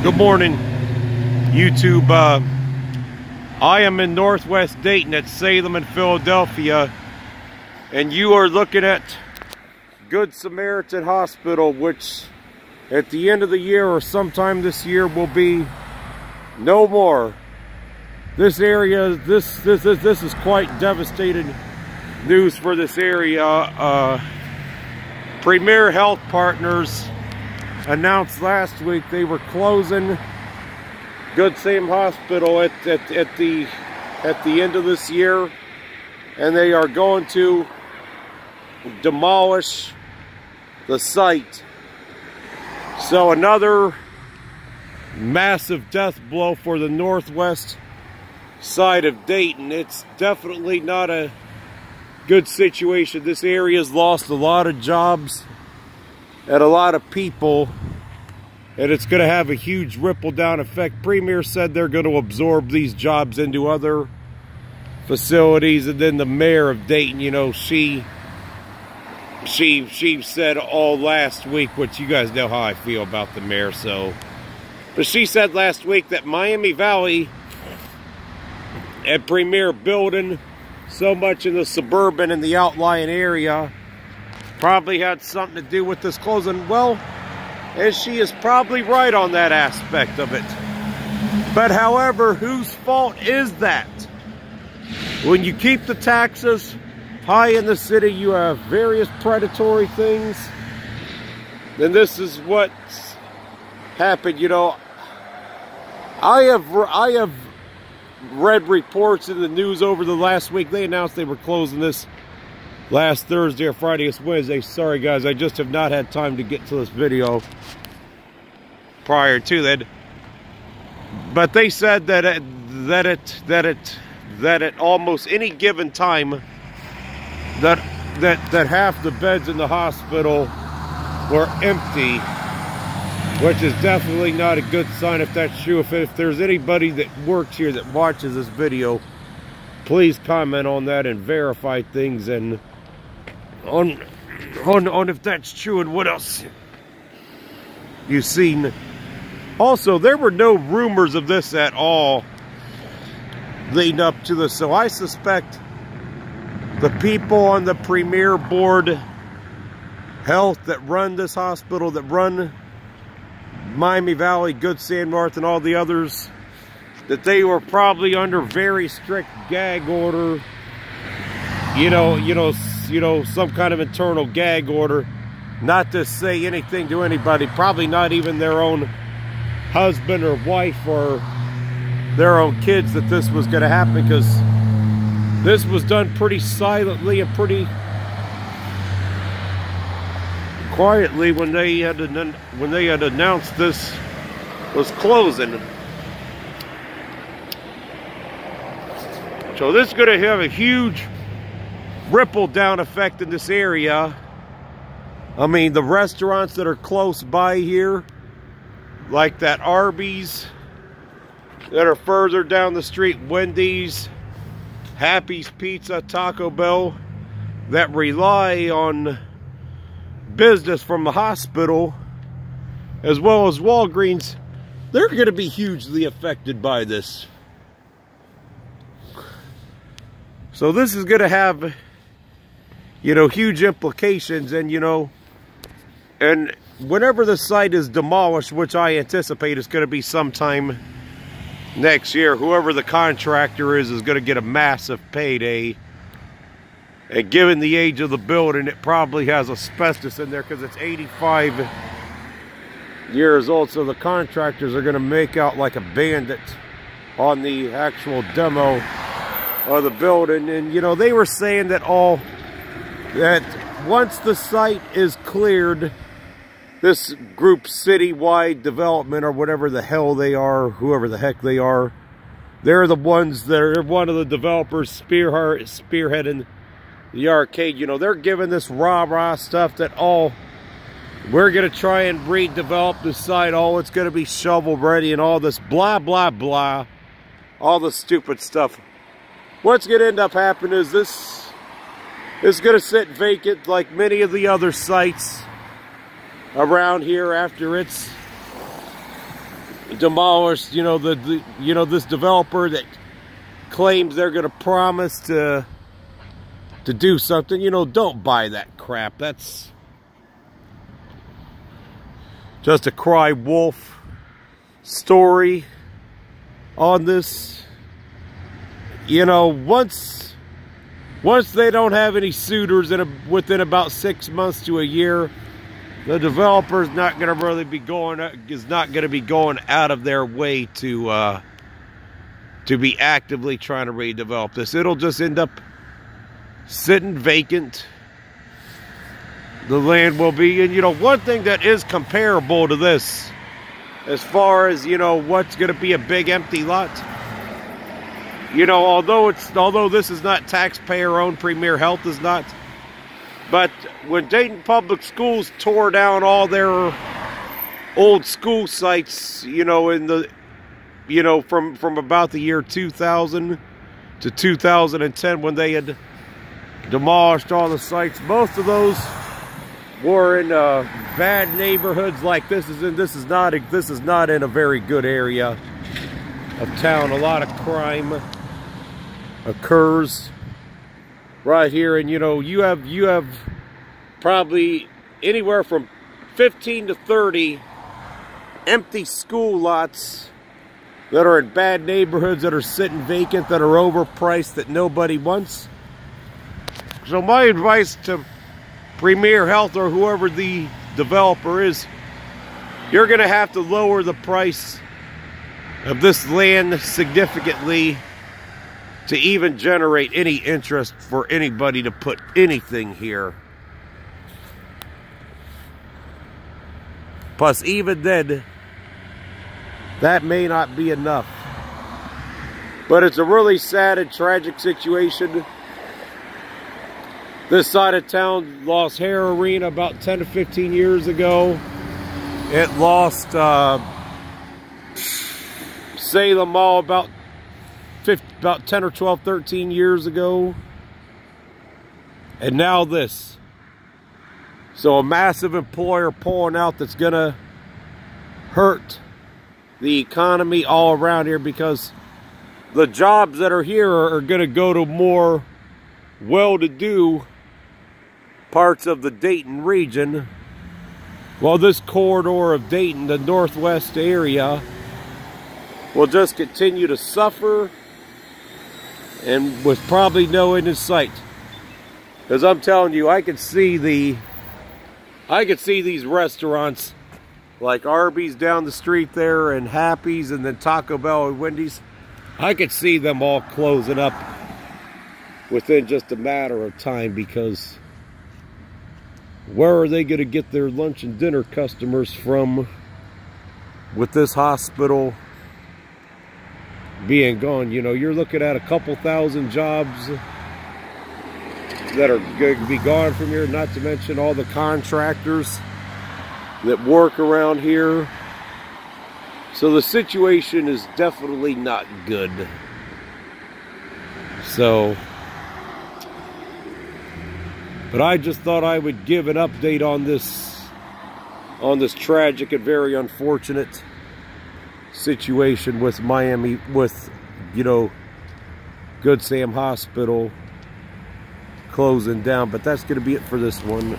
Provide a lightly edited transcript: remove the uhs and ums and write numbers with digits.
Good morning, YouTube. I am in Northwest Dayton at Salem and Philadelphia, and you are looking at Good Samaritan Hospital, which at the end of the year or sometime this year will be no more. This area, this is quite devastating news for this area. Premier Health Partners announced last week they were closing Good Sam Hospital at the end of this year, and they are going to demolish the site. So another massive death blow for the northwest side of Dayton. It's definitely not a good situation. This area has lost a lot of jobs and a lot of people, and it's going to have a huge ripple down effect. Premier said they're going to absorb these jobs into other facilities, and then the mayor of Dayton, you know, she said all last week, which you guys know how I feel about the mayor, so, but she said last week that Miami Valley and Premier building so much in the suburban and the outlying area probably had something to do with this closing. Well, and she is probably right on that aspect of it. But however, whose fault is that? When you keep the taxes high in the city, you have various predatory things, then this is what's happened. You know, I have read reports in the news over the last week. They announced they were closing this last Thursday or Friday. It's Wednesday. Sorry guys, I just have not had time to get to this video prior to that. But they said that at almost any given time that half the beds in the hospital were empty, which is definitely not a good sign if that's true. If there's anybody that works here that watches this video, please comment on that and verify things and on if that's true and what else you've seen. Also, there were no rumors of this at all leading up to this, so I suspect the people on the Premier Board Health that run this hospital, that run Miami Valley, Good Sam North, and all the others, that they were probably under very strict gag order, you know, some kind of internal gag order, not to say anything to anybody, probably not even their own husband or wife or their own kids, that this was going to happen, because this was done pretty silently and pretty quietly when they had announced this was closing. So this is going to have a huge ripple down effect in this area. I mean, the restaurants that are close by here, like that Arby's, that are further down the street, Wendy's, Happy's Pizza, Taco Bell, that rely on business from the hospital, as well as Walgreens, they're going to be hugely affected by this. So this is going to have, you know, huge implications, and, you know, and whenever the site is demolished, which I anticipate is going to be sometime next year, whoever the contractor is going to get a massive payday. And given the age of the building, it probably has asbestos in there because it's 85 years old. So the contractors are going to make out like a bandit on the actual demo of the building. And, you know, they were saying that once the site is cleared, this group citywide development, or whatever the hell they are, whoever the heck they are, they're the ones that are one of the developers spearheading the arcade. You know, they're giving this rah-rah stuff that, oh, we're going to try and redevelop the site, oh, it's going to be shovel ready, and all this blah, blah, blah, all the stupid stuff. What's going to end up happening is this is going to sit vacant like many of the other sites around here after it's demolished, you know, this developer that claims they're going to promise to do something. You know, don't buy that crap. That's just a cry wolf story on this. You know, once they don't have any suitors within about 6 months to a year, the developer's not going to really be going out of their way to be actively trying to redevelop this. It'll just end up sitting vacant. The land will be, and you know, one thing that is comparable to this, as far as, you know, what's going to be a big empty lot. You know, although this is not taxpayer-owned, Premier Health is not. But when Dayton Public Schools tore down all their old school sites, you know, from about the year 2000 to 2010, when they had demolished all the sites, most of those were in bad neighborhoods. Like this is not in a very good area of town. A lot of crime occurs right here, and you know, you have probably anywhere from 15 to 30 empty school lots that are in bad neighborhoods, that are sitting vacant, that are overpriced, that nobody wants. So my advice to Premier Health, or whoever the developer is, you're going to have to lower the price of this land significantly to even generate any interest for anybody to put anything here. Plus, even then, that may not be enough. But it's a really sad and tragic situation. This side of town lost Hare Arena about 10 to 15 years ago. It lost Salem Mall about 10 or 12, 13 years ago. And now this. So a massive employer pulling out that's going to hurt the economy all around here, because the jobs that are here are going to go to more well-to-do parts of the Dayton region, while this corridor of Dayton, the northwest area, will just continue to suffer, and with probably no end in sight. Because I'm telling you, I could see these restaurants like Arby's down the street there, and Happy's, and then Taco Bell and Wendy's. I could see them all closing up within just a matter of time, because where are they going to get their lunch and dinner customers from with this hospital being gone? You know, you're looking at a couple thousand jobs that are going to be gone from here, not to mention all the contractors that work around here. So the situation is definitely not good. So, but I just thought I would give an update on this tragic and very unfortunate situation with Miami, with, you know, Good Sam Hospital closing down. But that's going to be it for this one.